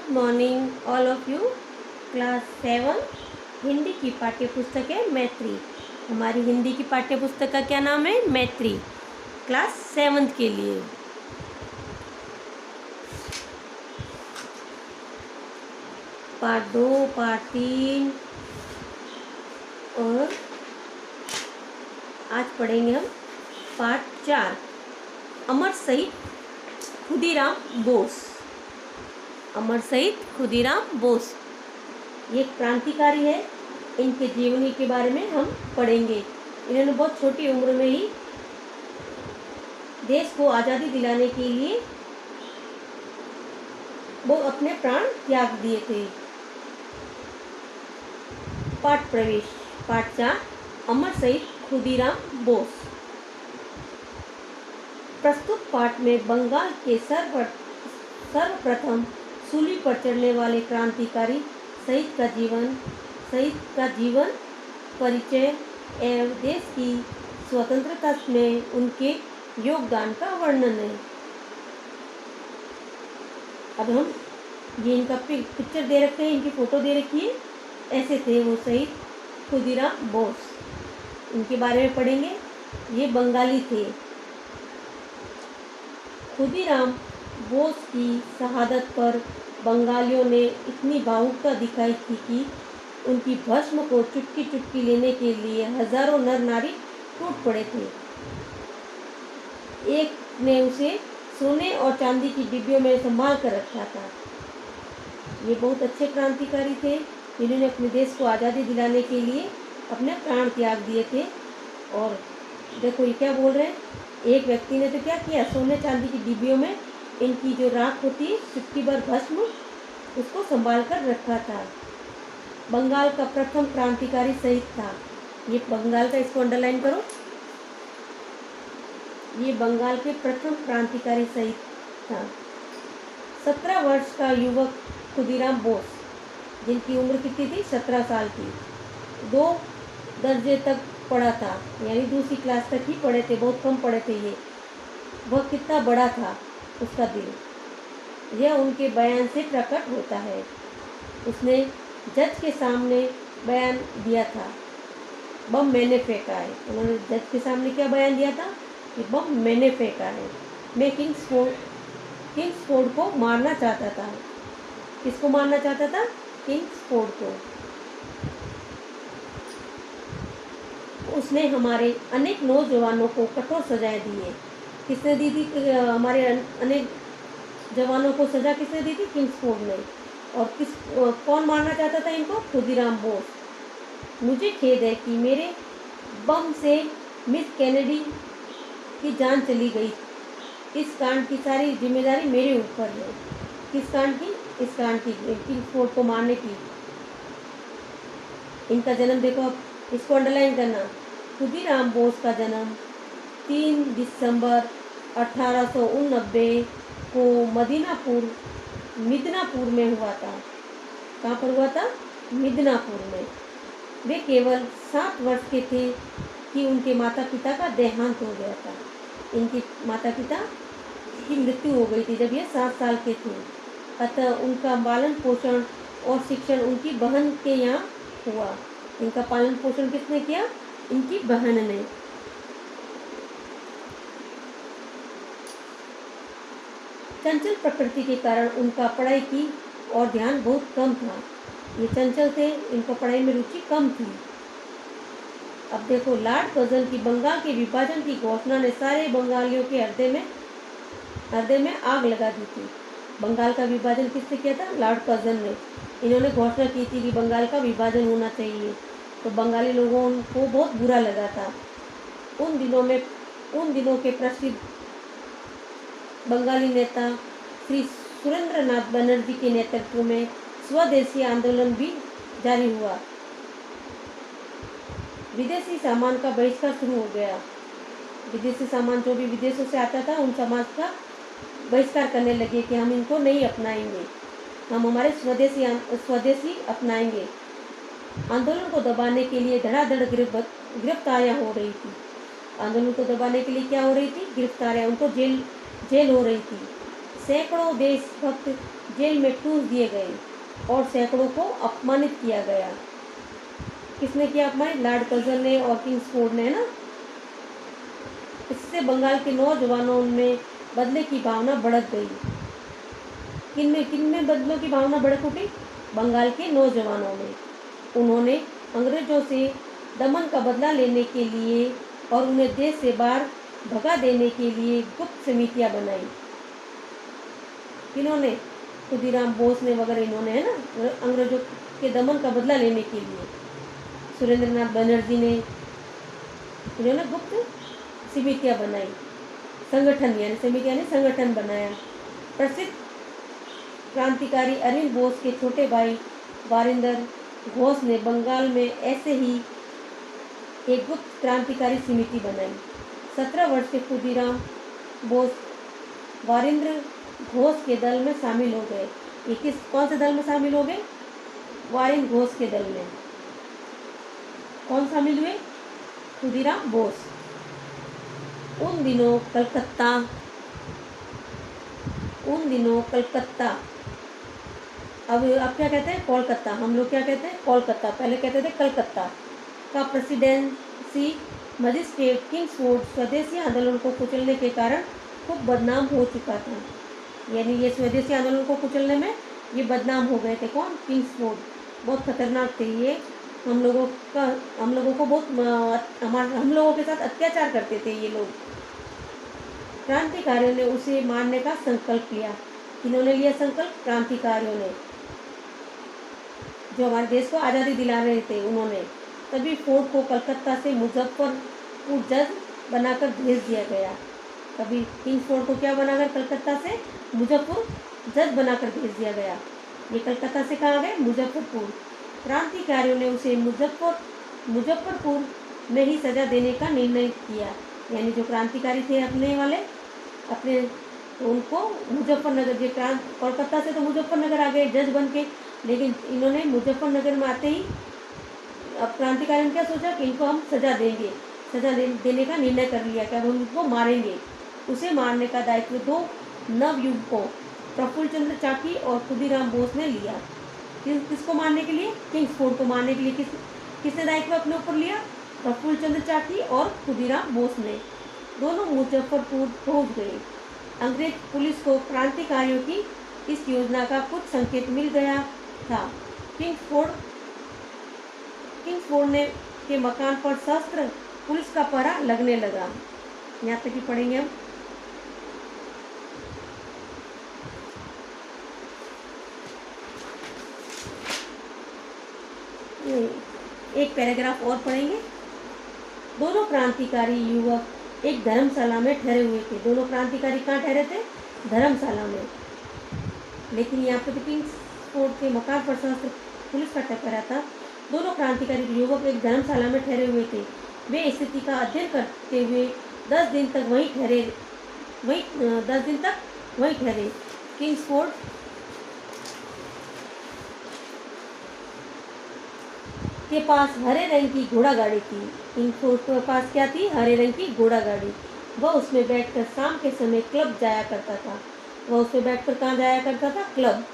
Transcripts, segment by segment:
Good morning all of you. Class 7 Hindi की पाठ्य पुस्तक है मैत्री। हमारी हिंदी की पाठ्य पुस्तक का क्या नाम है? मैत्री। क्लास 7 के लिए पार्ट 2, पार्ट 3 और आज पढ़ेंगे हम पार्ट 4। अमर शहीद खुदीराम बोस। अमर शहीद खुदीराम बोस ये क्रांतिकारी है। इनके जीवनी के बारे में हम पढ़ेंगे। इन्होंने बहुत छोटी उम्र में ही देश को आज़ादी दिलाने के लिए वो अपने प्राण त्याग दिए थे। पाठ प्रवेश पाठ 4 अमर शहीद खुदीराम बोस। प्रस्तुत पाठ में बंगाल के सर्वप्रथम सूली पर चढ़ने वाले क्रांतिकारी शहीद का जीवन परिचय एवं देश की स्वतंत्रता में उनके योगदान का वर्णन है। अब हम ये इनका पिक्चर दे रखे हैं, इनकी फोटो दे रखी है। ऐसे थे वो शहीद खुदीराम बोस। इनके बारे में पढ़ेंगे। ये बंगाली थे। खुदीराम बोस की शहादत पर बंगालियों ने इतनी भावुकता दिखाई थी कि उनकी भस्म को चुटकी चुटकी लेने के लिए हजारों नर नारी टूट पड़े थे। एक ने उसे सोने और चांदी की डिब्बियों में संभाल कर रखा था। ये बहुत अच्छे क्रांतिकारी थे जिन्होंने अपने देश को आज़ादी दिलाने के लिए अपने प्राण त्याग दिए थे। और देखो ये क्या बोल रहे हैं, एक व्यक्ति ने तो क्या किया, सोने चांदी की डिब्बियों में इनकी जो राख होती है चुटकी भर भस्म उसको संभाल कर रखा था। बंगाल का प्रथम क्रांतिकारी शहीद था। ये बंगाल का, इसको अंडरलाइन करो। ये बंगाल के प्रथम क्रांतिकारी शहीद था। 17 वर्ष का युवक खुदीराम बोस, जिनकी उम्र कितनी थी? 17 साल की। 2 दर्जे तक पढ़ा था, यानी दूसरी क्लास तक ही पढ़े थे, बहुत कम पढ़े थे ये। वह कितना बड़ा था उसका दिल, यह उनके बयान से प्रकट होता है। उसने जज के सामने बयान दिया था, बम मैंने फेंका है। उन्होंने जज के सामने क्या बयान दिया था कि बम मैंने फेंका है। मैं किंग्सफोर्ड को मारना चाहता था। किसको मारना चाहता था? किंग्सफोर्ड को। उसने हमारे अनेक नौजवानों को कठोर सजाएं दी है। किसने दी थी? हमारे अनेक जवानों को सजा किसने दी थी? किंग्सफोर्ड ने। और कौन मारना चाहता था इनको? खुदीराम बोस। मुझे खेद है कि मेरे बम से मिस कैनेडी की जान चली गई। इस कांड की सारी जिम्मेदारी मेरे ऊपर है। किस कांड की? इस कांड की, किंग्सफोर्ड को मारने की। इनका जन्म देखो, अब इसको अंडरलाइन करना। खुदीराम बोस का जन्म 3 दिसंबर 1889 को मिदनापुर में हुआ था। कहाँ पर हुआ था? मिदनापुर में। वे केवल 7 वर्ष के थे कि उनके माता पिता का देहांत हो गया था। इनके माता पिता की मृत्यु हो गई थी जब ये 7 साल के थे। अतः उनका पालन पोषण और शिक्षण उनकी बहन के यहाँ हुआ। इनका पालन पोषण किसने किया? इनकी बहन ने। चंचल प्रकृति के कारण उनका पढ़ाई की और ध्यान बहुत कम था। ये चंचल थे, इनको पढ़ाई में रुचि कम थी। अब देखो, लॉर्ड कर्जन की बंगाल के विभाजन की घोषणा ने सारे बंगालियों के हृदय में आग लगा दी थी। बंगाल का विभाजन किसने किया था? लॉर्ड कर्जन ने। इन्होंने घोषणा की थी कि बंगाल का विभाजन होना चाहिए, तो बंगाली लोगों को बहुत बुरा लगा था। उन दिनों के प्रसिद्ध बंगाली नेता श्री सुरेंद्रनाथ बनर्जी के नेतृत्व में स्वदेशी आंदोलन भी जारी हुआ। विदेशी सामान का बहिष्कार शुरू हो गया। विदेशी सामान जो भी विदेशों से आता था उन सामान का बहिष्कार करने लगे कि हम इनको नहीं अपनाएंगे, हम हमारे स्वदेशी अपनाएंगे। आंदोलन को दबाने के लिए धड़ाधड़ गिरफ्तारियां हो रही थी। आंदोलन को दबाने के लिए क्या हो रही थी? गिरफ्तारियां, उनको जेल हो रही थी। सैकड़ों देशभक्त जेल में ठूस दिए गए और सैकड़ों को अपमानित किया गया। किसने किया अपमानित? लॉर्ड कर्जन ने और किंग्सफोर्ड ने, ना। इससे बंगाल के नौजवानों में बदले की भावना भड़क गई। किनमें बदलों की भावना भड़क उठी? बंगाल के नौजवानों में। उन्होंने अंग्रेजों से दमन का बदला लेने के लिए और उन्हें देश से बाहर भगा देने के लिए गुप्त समितियां बनाई। किन्होंने? खुदीराम बोस ने वगैरह, इन्होंने, है ना, अंग्रेजों के दमन का बदला लेने के लिए। सुरेंद्रनाथ बनर्जी ने, इन्होंने गुप्त समितियां बनाई। संगठन, यानी समिति यानी संगठन बनाया। प्रसिद्ध क्रांतिकारी अरविंद बोस के छोटे भाई वारिंदर घोष ने बंगाल में ऐसे ही एक गुप्त क्रांतिकारी समिति बनाई। 17 वर्ष के खुदीराम बोस वारिंदर घोष के दल में शामिल हो गए। ये कौन से दल में शामिल हो गए? वारिंदर घोष के दल में। कौन शामिल हुए? खुदीराम बोस। उन दिनों कलकत्ता अब क्या कहते हैं? कोलकाता। हम लोग क्या कहते हैं? कोलकाता। पहले कहते थे कलकत्ता का प्रेसिडेंसी मजिस्ट्रेट किंग्सफोर्ड स्वदेशी आंदोलन को कुचलने के कारण खूब बदनाम हो चुका था। यानी ये स्वदेशी आंदोलन को कुचलने में ये बदनाम हो गए थे। कौन? किंग्सफोर्ड। बहुत खतरनाक थे ये। हम लोगों को बहुत हम लोगों के साथ अत्याचार करते थे ये लोग। क्रांतिकारियों ने उसे मारने का संकल्प लिया। किन्होंने लिया संकल्प? क्रांतिकारियों ने, जो हमारे देश को आज़ादी दिला रहे थे, उन्होंने। तभी फोर्ड को कलकत्ता से मुजफ्फरपुर जज बनाकर भेज दिया गया। तभी किंग्सफोर्ड को क्या बनाकर? कलकत्ता से मुजफ्फरपुर जज बनाकर भेज दिया गया। ये कलकत्ता से कहाँ गए? मुजफ्फरपुर। क्रांतिकारियों ने उसे मुजफ्फरपुर में ही सजा देने का निर्णय किया। यानी जो क्रांतिकारी थे अपने उनको मुजफ्फरनगर, कोलकाता से तो मुजफ्फरनगर आ गए जज बन के, लेकिन इन्होंने मुजफ्फरनगर में आते ही अब क्रांतिकारियों ने क्या सोचा कि इनको हम सजा देने का निर्णय कर लिया कि अब हम इनको मारेंगे। उसे मारने का दायित्व 2 नवयुवकों प्रफुल्ल चंद्र चाकी और खुदीराम बोस ने लिया। किसको मारने के लिए? किंग्सफोर्ड को मारने के लिए किसने दायित्व अपने ऊपर लिया? प्रफुल्ल चंद्र चाकी और खुदीराम बोस ने। दोनों मुजफ्फरपुर पहुंच गए। अंग्रेज पुलिस को क्रांतिकारियों की इस योजना का कुछ संकेत मिल गया था। किंग्सफोर्ड के मकान पर सशस्त्र पुलिस का पहरा लगने लगा। यहाँ तक ही पढ़ेंगे हम। एक पैराग्राफ और पढ़ेंगे। दोनों क्रांतिकारी युवक एक धर्मशाला में ठहरे हुए थे। दोनों क्रांतिकारी कहाँ ठहरे थे? धर्मशाला में। लेकिन यहाँ पे किंग्सफोर्ड के मकान पर सशस्त्र पुलिस का टकरा था। दोनों क्रांतिकारी युवक एक धर्मशाला में ठहरे हुए थे। वे स्थिति का अध्ययन करते हुए 10 दिन तक वहीं ठहरे। किंग्सफोर्ड के पास हरे रंग की घोड़ा गाड़ी थी। किंग्सफोर्ड के पास क्या थी? हरे रंग की घोड़ा गाड़ी। वह उसमें बैठकर शाम के समय क्लब जाया करता था। कहाँ जाया करता था? क्लब।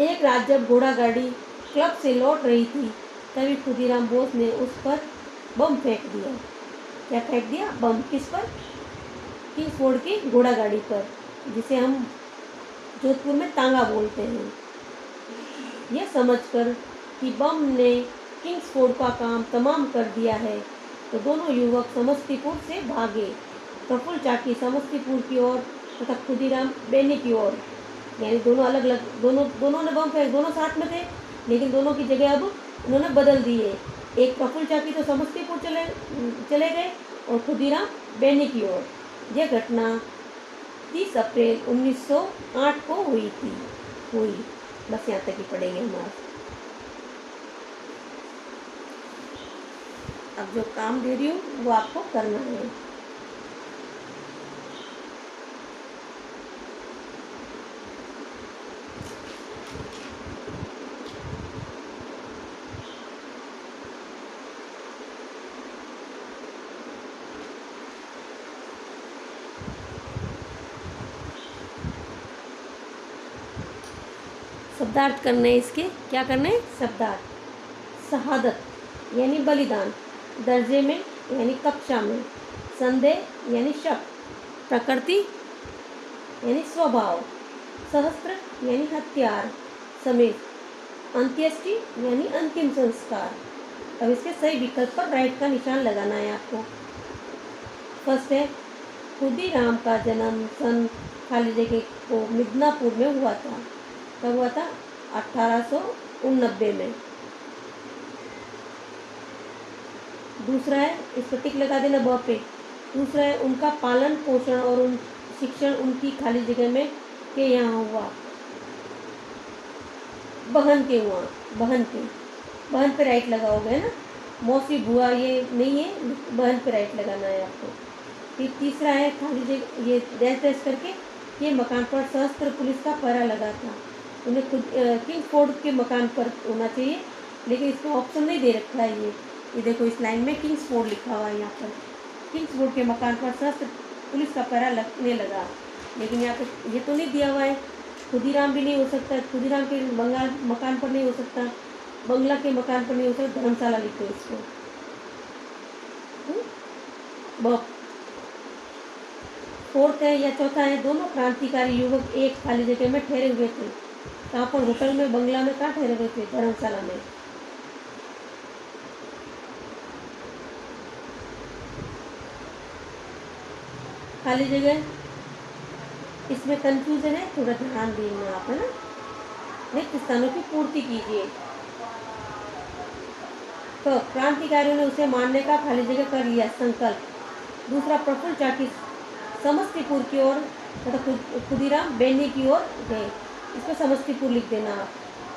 एक रात जब घोड़ा गाड़ी क्लब से लौट रही थी, तभी खुदीराम बोस ने उस पर बम फेंक दिया। क्या फेंक दिया? बम। किस पर? किंग्सफोर्ड की घोड़ा गाड़ी पर, जिसे हम जोधपुर में तांगा बोलते हैं। यह समझकर कि बम ने किंग्सफोर्ड का काम तमाम कर दिया है, तो दोनों युवक समस्तीपुर से भागे। प्रफुल्ल चाकी समस्तीपुर की ओर तथा खुदीराम बेनी की ओर। यानी दोनों अलग अलग, दोनों ने बम फेंक, दोनों साथ में थे, लेकिन दोनों की जगह अब उन्होंने बदल दिए। एक प्रफुल्ल चाकी तो समस्तीपुर चले गए और खुदीराम बेनी की ओर। यह घटना 30 अप्रैल 1908 को हुई। बस यहाँ तक ही पढ़ेंगे हम आज। अब जो काम दे रही हूँ वो आपको करना है। शब्दार्थ करने इसके, क्या करने हैं? शब्दार्थ। शहादत यानी बलिदान, दर्जे में यानी कक्षा में, संदेह यानी शक, प्रकृति यानी स्वभाव, सहस्त्र यानी हथियार समेत, अंत्येष्टि यानी अंतिम संस्कार। अब इसके सही विकल्प पर राइट का निशान लगाना है आपको। फर्स्ट है, खुदीराम का जन्म सन खाली जगह को मिदनापुर में हुआ था। कब हुआ था? 1889 में। दूसरा है, इस पर टिक लगा देना ब पे। दूसरा है, उनका पालन पोषण और उन शिक्षण उनकी खाली जगह में के यहाँ हुआ। बहन के हुआ, बहन के, बहन पे राइट लगाओगे ना, मौसी बुआ ये नहीं है, बहन पे राइट लगाना है आपको। फिर तीसरा है, खाली जगह ये डैश डैश करके, ये मकान पर सशस्त्र पुलिस का पहरा लगा था। उन्हें खुद किंग्सफोर्ड के मकान पर होना चाहिए, लेकिन इसका ऑप्शन नहीं दे रखा है। ये देखो, इस लाइन में किंग्सफोर्ड लिखा हुआ है यहाँ पर। किंग्सफोर्ड के मकान पर सशस्त्र पुलिस का पहरा लगने लगा, लेकिन यहाँ पे ये तो नहीं दिया हुआ है। खुदीराम भी नहीं हो सकता, खुदीराम के बंगाल मकान पर नहीं हो सकता, बंगला के मकान पर नहीं हो सकता, धर्मशाला लिखो इसको। फोर्थ है या चौथा है, दोनों क्रांतिकारी युवक एक खाली जगह में ठहरे हुए थे। कहाँ पर? होटल में, बंगला में, कहाँ ठहरे हुए थे? धर्मशाला में। खाली जगह इसमें कंफ्यूजन है, थोड़ा ध्यान देना आप, है ना। रिक्त स्थानों की पूर्ति कीजिए। तो क्रांतिकारियों ने उसे मारने का खाली जगह कर लिया संकल्प। दूसरा, प्रफुल्ल चाकी समस्तीपुर की ओर तथा खुदीराम बेनी की ओर गए। इसमें समस्तीपुर लिख देना आप।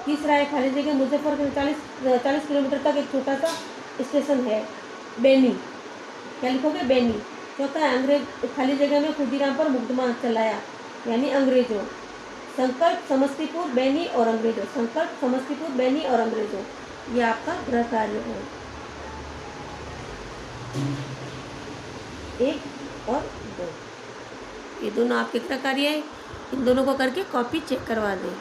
तीसरा है, खाली जगह मुजफ्फरपुर 40 किलोमीटर तक एक छोटा सा स्टेशन है, बेनी, क्या लिखोगे? बेनी। चौथा है, अंग्रेज खाली जगह में खुदीराम पर मुकदमा चलाया, यानी अंग्रेजों। संकल्प समस्तीपुर, बेनी और अंग्रेजों। संकल्प समस्तीपुर, बेनी और अंग्रेजों, ये आपका गृह कार्य है। 1 और 2, ये दोनों आपके गृह कार्य है। इन दोनों को करके कॉपी चेक करवा दें।